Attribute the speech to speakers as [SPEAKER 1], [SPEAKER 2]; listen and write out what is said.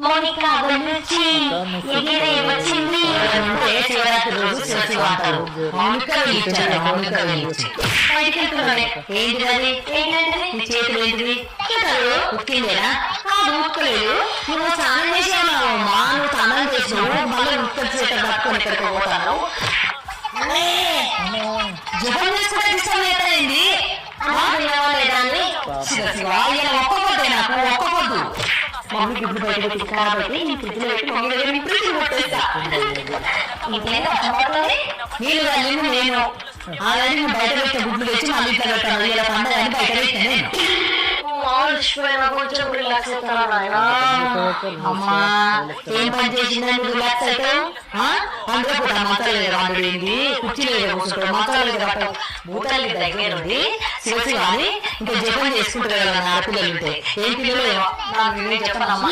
[SPEAKER 1] మౌనిక వచ్చి ఎగిరే వచ్చింది అంటే శివరాత్రి రోజు శివ అంటారు. మౌనికలు ఇచ్చారు. మౌనికలు ఇచ్చి బయటికి వెళ్తున్నానే ఏంటిది అది ఏంటంటే నీ చేతులు ఏంటిది ఉక్కిందేనా కాదు ఉక్కలేదు. నువ్వు స్నానం చేసావు అమ్మా, నువ్వు స్నానం చేసావు మళ్ళీ ఉక్క చేత పట్టుకొని ఎక్కడికి పోతాను. జపం చేసుకుంటే ఇష్టం లేదండి ఒక్కపోతే నాకు ఒక్కపోద్దు మమ్మీ గుడ్లు బయట పెట్టి కాబట్టి నీ ఫ్రిడ్జ్లో పెట్టి మమ్మీ దగ్గర ఫ్రిడ్జ్ కొట్టేస్తా. నీళ్ళు నేను ఆల్రెడీ నువ్వు బయట పెట్టే గుడ్లు తెచ్చి మళ్ళీ ఇట్లా పెట్టాను. ఇలా పండుగ అని బయట పెట్టాను నేను. అమ్మా ఏం పని చేసిందని రిలాక్స్ అవుతావు? అందులో కూడా మసాలా వండుడింది, కుర్చీలో కూర్చుంటావు, మసాలా భూతాలకి దగ్గర ఉంది శివసి కానీ ఇంకా జపం చేసుకుంటారు కదా ఆడపిల్లలు ఉంటే. ఏం పిల్లలు చెప్పనమ్మా.